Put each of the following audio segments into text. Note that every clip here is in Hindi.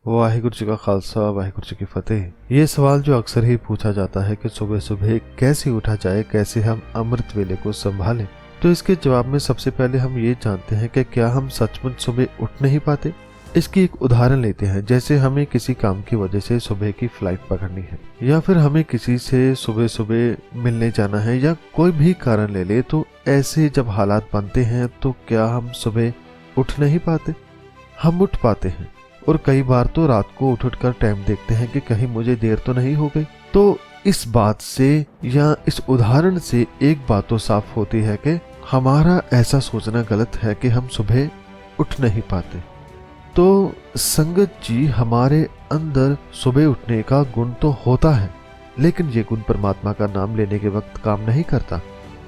वाहिगुरु जी का खालसा वाहिगुरु जी की फतेह। ये सवाल जो अक्सर ही पूछा जाता है कि सुबह सुबह कैसे उठा जाए, कैसे हम अमृत वेले को संभालें। तो इसके जवाब में सबसे पहले हम ये जानते हैं कि क्या हम सचमुच सुबह उठ नहीं पाते। इसकी एक उदाहरण लेते हैं। जैसे हमें किसी काम की वजह से सुबह की फ्लाइट पकड़नी है, या फिर हमें किसी से सुबह सुबह मिलने जाना है, या कोई भी कारण ले ले, तो ऐसे जब हालात बनते हैं तो क्या हम सुबह उठ नहीं पाते? हम उठ पाते हैं, और कई बार तो रात को उठ कर टाइम देखते हैं कि कहीं मुझे देर तो नहीं हो गई। तो इस बात से या इस उदाहरण से एक बात तो साफ होती है कि हमारा ऐसा सोचना गलत है कि हम सुबह उठ नहीं पाते। तो संगत जी, हमारे अंदर सुबह उठने का गुण तो होता है, लेकिन ये गुण परमात्मा का नाम लेने के वक्त काम नहीं करता।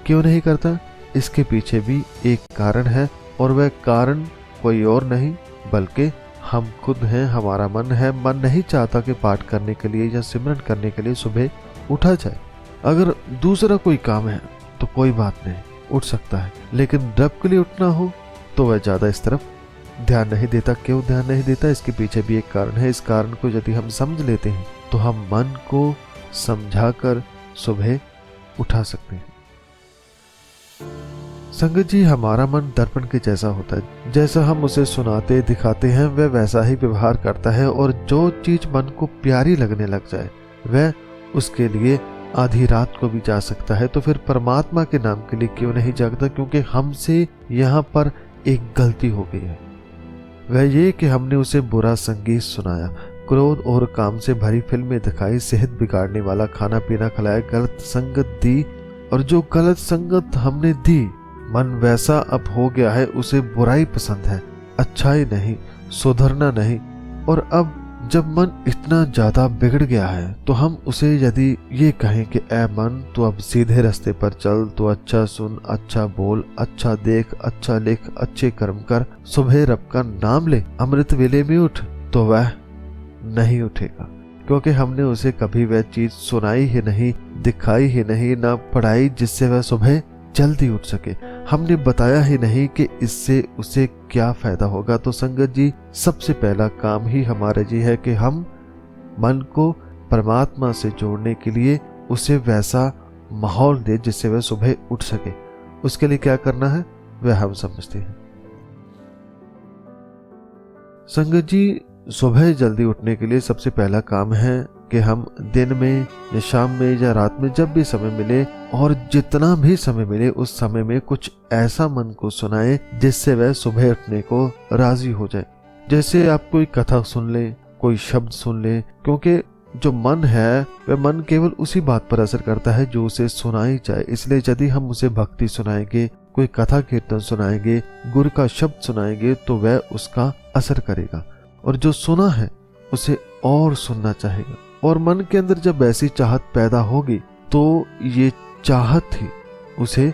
क्यों नहीं करता? इसके पीछे भी एक कारण है, और वह कारण कोई और नहीं बल्कि हम खुद हैं, हमारा मन है। मन नहीं चाहता कि पाठ करने के लिए या सिमरन करने के लिए सुबह उठा जाए। अगर दूसरा कोई काम है तो कोई बात नहीं, उठ सकता है, लेकिन रब के लिए उठना हो तो वह ज्यादा इस तरफ ध्यान नहीं देता। क्यों ध्यान नहीं देता? इसके पीछे भी एक कारण है। इस कारण को यदि हम समझ लेते हैं तो हम मन को समझाकर सुबह उठा सकते हैं। संगत जी, हमारा मन दर्पण के जैसा होता है। जैसा हम उसे सुनाते दिखाते हैं वह वैसा ही व्यवहार करता है, और जो चीज मन को प्यारी लगने लग जाए वह उसके लिए आधी रात को भी जा सकता है। तो फिर परमात्मा के नाम के लिए क्यों नहीं जागता? क्योंकि हमसे यहाँ पर एक गलती हो गई है। वह ये कि हमने उसे बुरा संगीत सुनाया, क्रोध और काम से भरी फिल्में दिखाई, सेहत बिगाड़ने वाला खाना पीना खिलाया, गलत संगत दी, और जो गलत संगत हमने दी, मन वैसा अब हो गया है, उसे बुराई पसंद है, अच्छाई नहीं, सुधरना नहीं। और अब जब मन इतना ज्यादा बिगड़ गया है तो हम उसे यदि ये कहें कि ऐ मन, तो अब सीधे रास्ते पर चल, तो अच्छा सुन, अच्छा बोल, अच्छा देख, अच्छा लिख, अच्छे कर्म कर, सुबह रब का नाम ले, अमृत वेले में उठ, तो वह नहीं उठेगा। क्योंकि हमने उसे कभी वह चीज सुनाई ही नहीं, दिखाई ही नहीं, ना पढ़ाई जिससे वह सुबह जल्दी उठ सके। हमने बताया ही नहीं कि इससे उसे क्या फायदा होगा। तो संगत जी, सबसे पहला काम ही हमारा जी है कि हम मन को परमात्मा से जोड़ने के लिए उसे वैसा माहौल दे जिससे वह सुबह उठ सके। उसके लिए क्या करना है वह हम समझते हैं। संगत जी, सुबह जल्दी उठने के लिए सबसे पहला काम है कि हम दिन में या शाम में या रात में जब भी समय मिले, और जितना भी समय मिले, उस समय में कुछ ऐसा मन को सुनाए जिससे वह सुबह उठने को राजी हो जाए। जैसे आप कोई कथा सुन ले, कोई शब्द सुन ले, क्योंकि जो मन है वह मन केवल उसी बात पर असर करता है जो उसे सुनाई जाए। इसलिए यदि हम उसे भक्ति सुनाएंगे, कोई कथा कीर्तन सुनाएंगे, गुरु का शब्द सुनाएंगे, तो वह उसका असर करेगा, और जो सुना है उसे और सुनना चाहेगा। और मन के अंदर जब ऐसी चाहत पैदा होगी तो ये चाहत ही उसे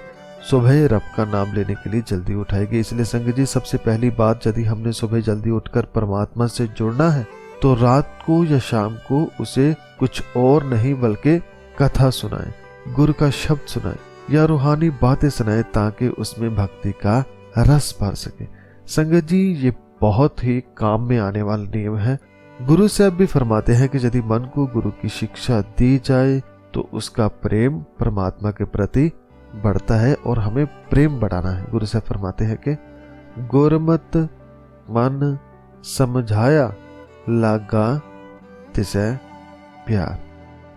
सुबह रब का नाम लेने के लिए जल्दी उठाएगी। इसलिए संगत जी, सबसे पहली बात, यदि हमने सुबह जल्दी उठकर परमात्मा से जुड़ना है तो रात को या शाम को उसे कुछ और नहीं बल्कि कथा सुनाए, गुरु का शब्द सुनाए, या रूहानी बातें सुनाए, ताकि उसमें भक्ति का रस भर सके। संगत जी, ये बहुत ही काम में आने वाला नियम है। गुरु साहब भी फरमाते हैं कि यदि मन को गुरु की शिक्षा दी जाए तो उसका प्रेम परमात्मा के प्रति बढ़ता है, और हमें प्रेम बढ़ाना है। गुरु साहब फरमाते हैं कि गुरमत मन समझाया लागा तिसे प्यार।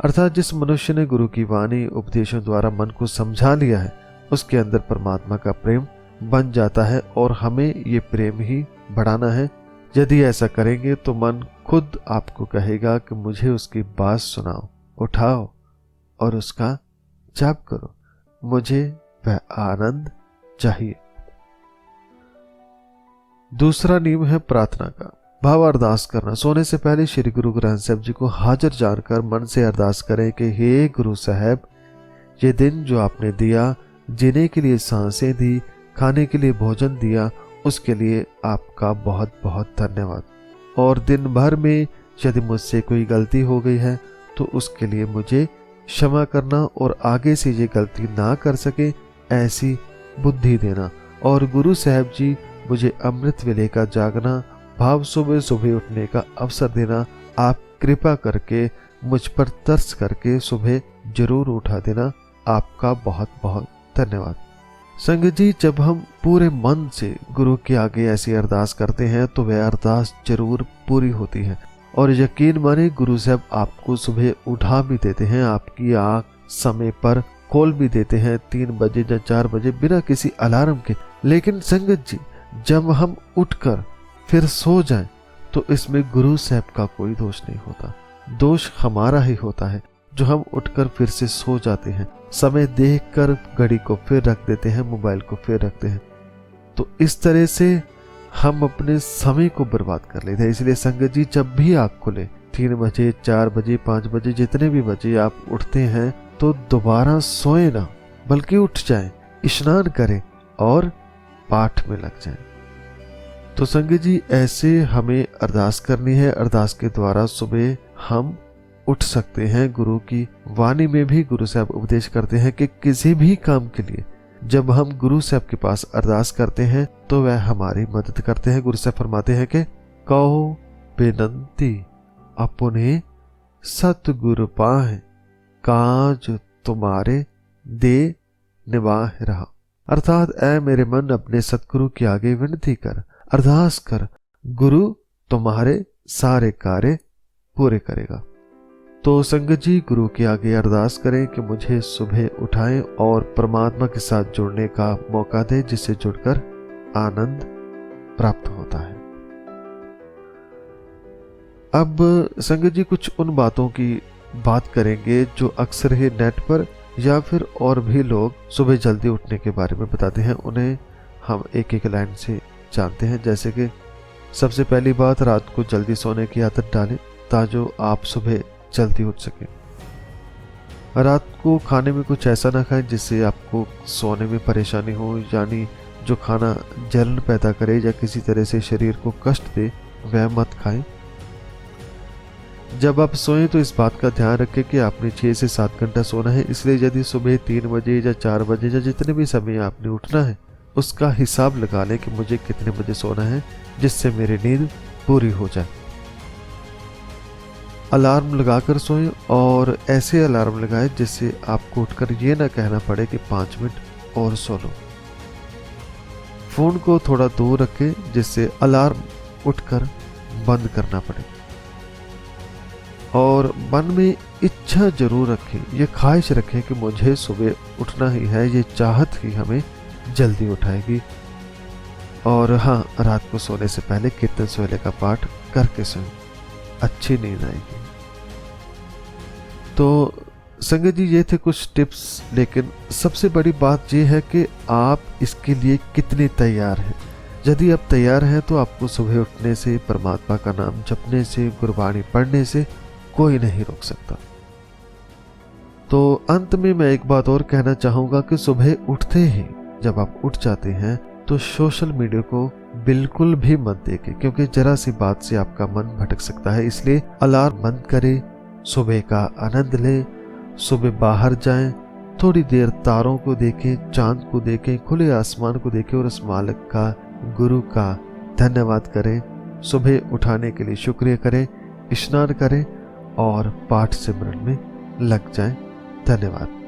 अर्थात जिस मनुष्य ने गुरु की वाणी उपदेशों द्वारा मन को समझा लिया है, उसके अंदर परमात्मा का प्रेम बन जाता है, और हमें ये प्रेम ही बढ़ाना है। यदि ऐसा करेंगे तो मन खुद आपको कहेगा कि मुझे उसकी बात सुनाओ, उठाओ और उसका जाप करो, मुझे वह आनंद चाहिए। दूसरा नियम है प्रार्थना का। भाव अरदास करना। सोने से पहले श्री गुरु ग्रंथ साहब जी को हाजिर जानकर मन से अरदास करें कि हे गुरु साहब, ये दिन जो आपने दिया, जीने के लिए सांसें दी, खाने के लिए भोजन दिया, उसके लिए आपका बहुत बहुत धन्यवाद। और दिन भर में यदि मुझसे कोई गलती हो गई है तो उसके लिए मुझे क्षमा करना, और आगे से ये गलती ना कर सके ऐसी बुद्धि देना। और गुरु साहब जी, मुझे अमृत वेले का जागना भाव सुबह सुबह उठने का अवसर देना। आप कृपा करके मुझ पर तरस करके सुबह जरूर उठा देना। आपका बहुत बहुत धन्यवाद। संगत जी, जब हम पूरे मन से गुरु के आगे ऐसी अरदास करते हैं तो वह अरदास जरूर पूरी होती है। और यकीन माने गुरु साहब आपको सुबह उठा भी देते हैं, आपकी आँख समय पर खोल भी देते हैं, 3 बजे या 4 बजे बिना किसी अलार्म के। लेकिन संगत जी, जब हम उठकर फिर सो जाएं तो इसमें गुरु साहब का कोई दोष नहीं होता, दोष हमारा ही होता है जो हम उठकर फिर से सो जाते हैं, समय देखकर घड़ी को फिर रख देते हैं, मोबाइल को फिर रखते हैं। तो इस तरह से हम अपने समय को बर्बाद कर लेते हैं। इसलिए संगत जी, जब भी आँख खुले 3 बजे 4 बजे 5 बजे जितने भी बजे आप उठते हैं तो दोबारा सोए ना, बल्कि उठ जाएं, स्नान करें और पाठ में लग जाएं। तो संगत जी, ऐसे हमें अरदास करनी है। अरदास के द्वारा सुबह हम उठ सकते हैं। गुरु की वाणी में भी गुरु साहब उपदेश करते हैं कि किसी भी काम के लिए जब हम गुरु साहब के पास अरदास करते हैं तो वह हमारी मदद करते हैं। गुरु साहब फरमाते हैं कि कहो बेनंती अपने सतगुरु पाहे, काज तुम्हारे दे निवाह रहा। अर्थात ऐ मेरे मन, अपने सतगुरु के आगे विनती कर, अरदास कर, गुरु तुम्हारे सारे कार्य पूरे करेगा। तो संगत जी, गुरु के आगे अरदास करें कि मुझे सुबह उठाएं और परमात्मा के साथ जुड़ने का मौका दे, जिससे जुड़कर आनंद प्राप्त होता है। अब संगत जी, कुछ उन बातों की बात करेंगे जो अक्सर ही नेट पर या फिर और भी लोग सुबह जल्दी उठने के बारे में बताते हैं। उन्हें हम एक एक लाइन से जानते हैं। जैसे कि सबसे पहली बात, रात को जल्दी सोने की आदत डालें ताकि आप सुबह जल्दी उठ सके। रात को खाने में कुछ ऐसा ना खाएं जिससे आपको सोने में परेशानी हो, यानी जो खाना जलन पैदा करे या किसी तरह से शरीर को कष्ट दे वह मत खाएं। जब आप सोएं तो इस बात का ध्यान रखें कि आपने 6 से 7 घंटा सोना है। इसलिए यदि सुबह 3 बजे या 4 बजे या जितने भी समय आपने उठना है उसका हिसाब लगा लें कि मुझे कितने बजे सोना है, जिससे मेरी नींद पूरी हो जाए। अलार्म लगाकर सोएं और ऐसे अलार्म लगाएं जिससे आपको उठकर ये ना कहना पड़े कि 5 मिनट और सो लो। फोन को थोड़ा दूर रखें जिससे अलार्म उठकर बंद करना पड़े। और मन में इच्छा जरूर रखें, ये ख्वाहिश रखें कि मुझे सुबह उठना ही है, ये चाहत ही हमें जल्दी उठाएगी। और हाँ, रात को सोने से पहले कीर्तन सोहले का पाठ करके सोएं, अच्छी नींद आएगी। तो संगत जी, ये थे कुछ टिप्स, लेकिन सबसे बड़ी बात ये है कि आप इसके लिए कितने तैयार हैं। यदि आप तैयार हैं तो आपको सुबह उठने से, परमात्मा का नाम जपने से, गुरबाणी पढ़ने से कोई नहीं रोक सकता। तो अंत में मैं एक बात और कहना चाहूंगा कि सुबह उठते ही जब आप उठ जाते हैं तो सोशल मीडिया को बिल्कुल भी मत देखें, क्योंकि जरा सी बात से आपका मन भटक सकता है। इसलिए अलार्म बंद करें, सुबह का आनंद लें, सुबह बाहर जाएं, थोड़ी देर तारों को देखें, चांद को देखें, खुले आसमान को देखें और उस मालिक का, गुरु का धन्यवाद करें। सुबह उठाने के लिए शुक्रिया करें, स्नान करें और पाठ सिमरन में लग जाएं। धन्यवाद।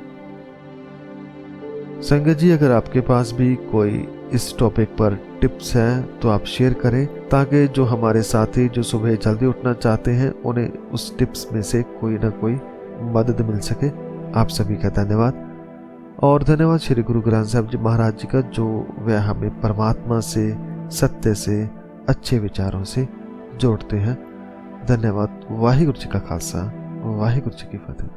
संगत जी, अगर आपके पास भी कोई इस टॉपिक पर टिप्स हैं तो आप शेयर करें, ताकि जो हमारे साथी जो सुबह जल्दी उठना चाहते हैं उन्हें उस टिप्स में से कोई ना कोई मदद मिल सके। आप सभी का धन्यवाद। और धन्यवाद श्री गुरु ग्रंथ साहिब जी महाराज जी का, जो वह हमें परमात्मा से, सत्य से, अच्छे विचारों से जोड़ते हैं। धन्यवाद। वाहिगुरु जी का खालसा, वाहिगुरु जी की फतेह।